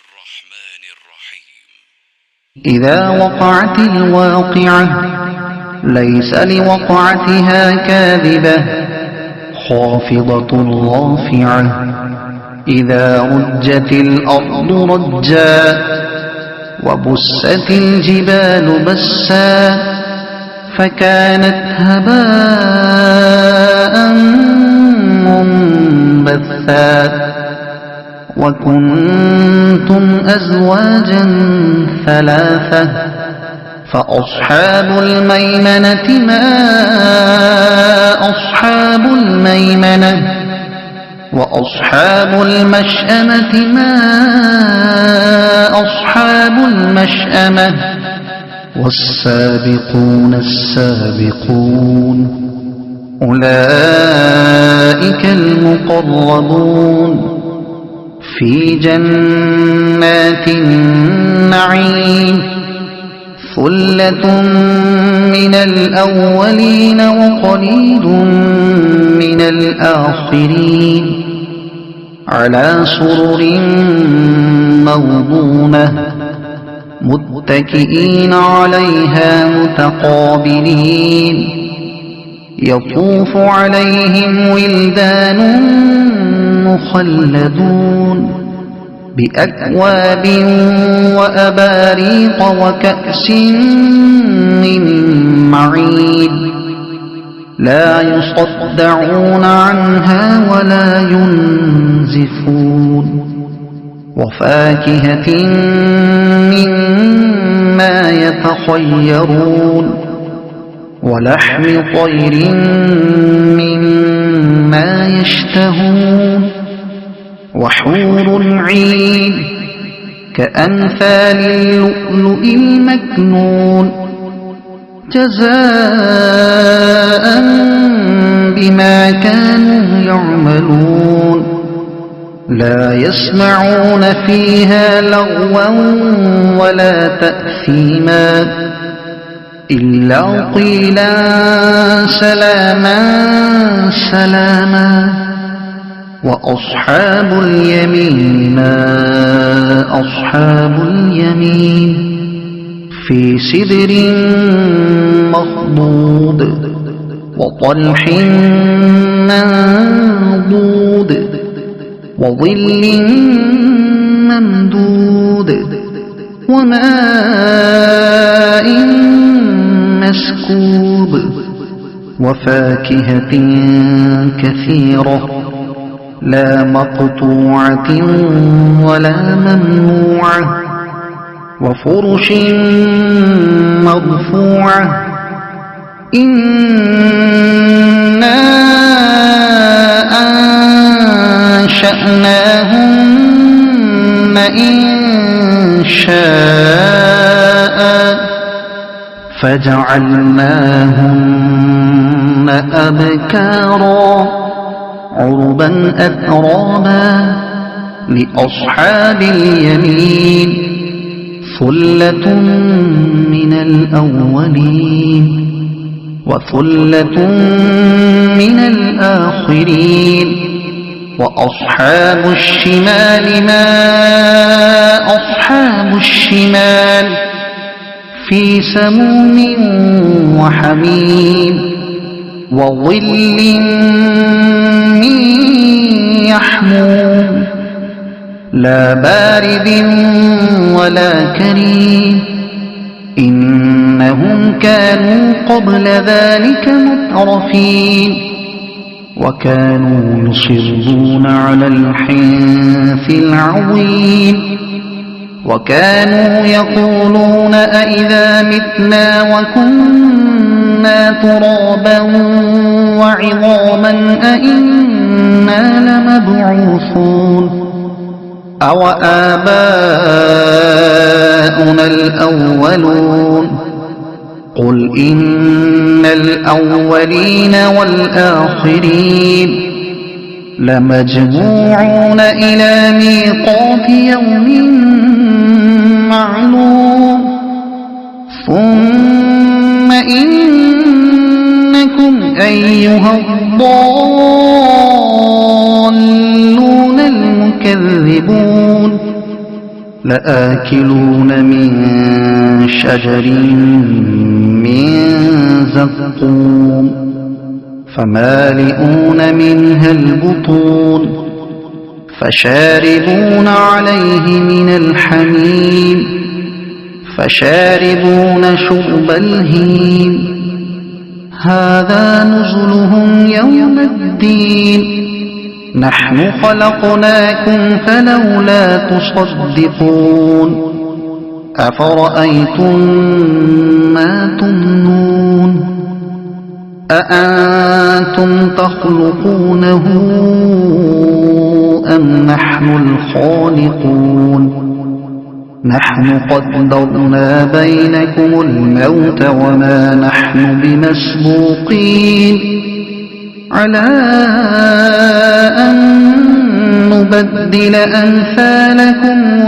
الرحمن الرحيم. إذا وقعت الواقعة ليس لوقعتها كاذبة خافضة رافعة إذا رجت الأرض رجا وبست الجبال بسا فكانت هباء منبثا وكنتم أزواجا ثلاثة فأصحاب الميمنة ما أصحاب الميمنة وأصحاب المشأمة ما أصحاب المشأمة والسابقون السابقون أولئك المقربون في جنات النعيم ثلة من الأولين وقليل من الآخرين على سرر موضونة متكئين عليها متقابلين يطوف عليهم ولدان مخلدون بأكواب وأباريق وكأس من معين لا يصدعون عنها ولا ينزفون وفاكهة مما يتخيرون ولحم طير مما يشتهون وحور عين كأمثال اللؤلؤ المكنون جزاء بما كانوا يعملون لا يسمعون فيها لغوا ولا تأثيما إلا قيلا سلاما سلاما وأصحاب اليمين ما أصحاب اليمين في سدر مخضود وطلح منضود وظل ممدود وماء مسكوب وفاكهة كثيرة لا مقطوعة ولا ممنوعة وفرش مرفوعة إنا أنشأناهن إنشاء فجعلناهن أبكارا عربا أترابا لأصحاب اليمين ثلة من الأولين وثلة من الآخرين وأصحاب الشمال ما أصحاب الشمال في سموم وحميم وظل من يحموم لا بارد ولا كريم إنهم كانوا قبل ذلك مترفين وكانوا يصرون على الحنث العظيم وكانوا يقولون أئذا متنا وكنا ترابا وعظاما أئنا لمبعوثون أو آباؤنا الأولون قل إن الأولين والآخرين لمجموعون إلى ميقات يوم معلوم ثم إنكم أيها الضالون المكذبون لآكلون من شجر من زقوم فمالئون منها البطون فشاربون عليه من الحميم فشاربون شرب الهيم هذا نزلهم يوم الدين نحن خلقناكم فلولا تصدقون أفرأيتم ما تمنون أأنتم تخلقونه أم نحن الخالقون نحن قدرنا بينكم الموت وما نحن بمسبوقين على أن نبدل أمثالكم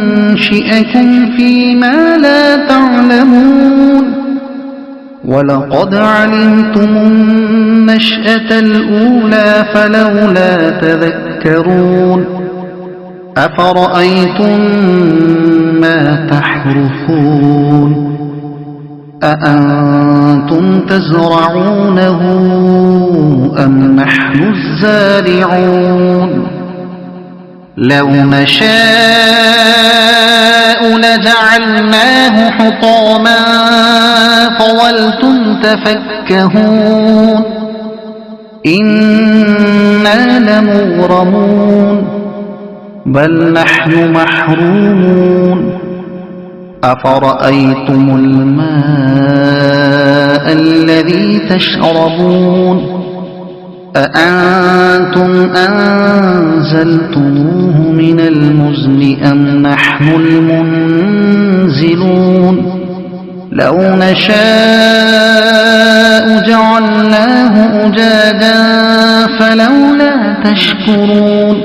وننشئكم فيما لا تعلمون ولقد علمتم النشأة الأولى فلولا تذكرون أفرأيتم ما تحرثون أأنتم تزرعونه أم نحن الزارعون لو نشاء لجعلناه حطاما فظلتم تفكهون إنا لمغرمون بل نحن محرومون أفرأيتم الماء الذي تشربون أأنتم أنزلتموه من المزن أم نحن المنزلون لو نشاء جعلناه أجاجا فلولا تشكرون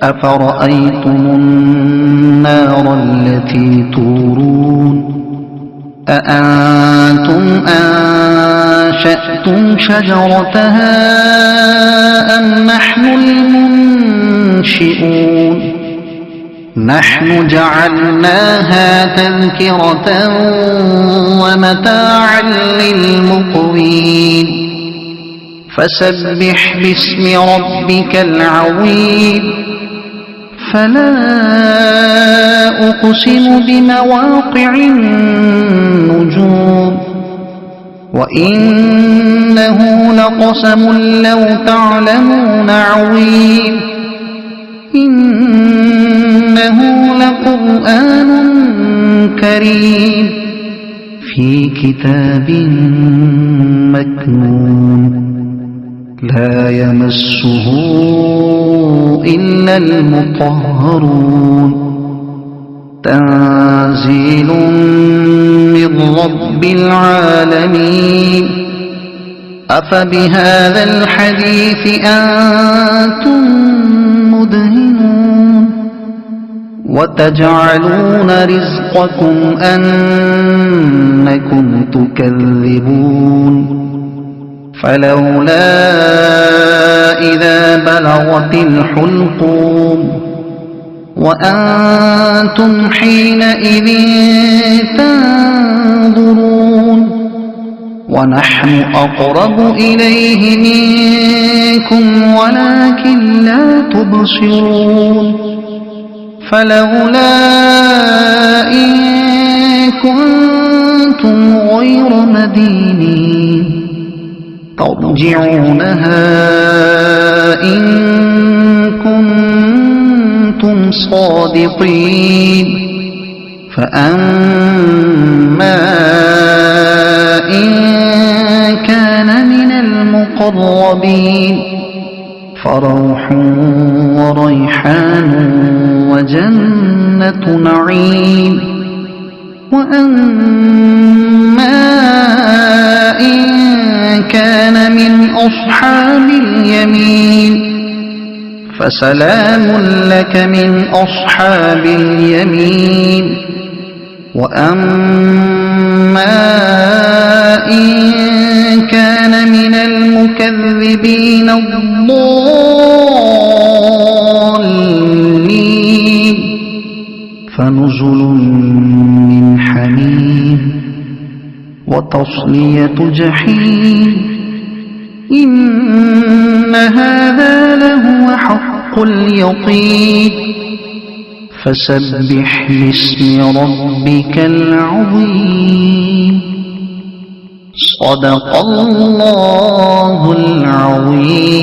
أفرأيتم النار التي تورون أأنتم أنشأتم شجرتها أم نحن المنشئون نحن جعلناها تذكرة ومتاعا للمقوين فسبح باسم ربك العظيم فلا أقسم بمواقع النجوم وإنه لقسم لو تعلمون عظيم إنه لقرآن كريم في كتاب مكنون لا يمسه إلا المطهرون تنزيل من رب العالمين أفبهذا الحديث أنتم مدهنون وتجعلون رزقكم أنكم تكذبون فلولا إذا بلغت الحلقوم وأنتم حينئذ تنظرون ونحن أقرب إليه منكم ولكن لا تبصرون فلولا إن كنتم غير مدينين ترجعونها إن كنتم صادقين فأما إن كان من المقربين فروح وريحان وجنة نعيم وأما إن كان من أصحاب اليمين فسلام لك من أصحاب اليمين وأما إن كان من المكذبين الضالين فنزل من حميم وتصلية جحيم إن هذا لهو حق اليقين فسبح باسم ربك العظيم صدق الله العظيم.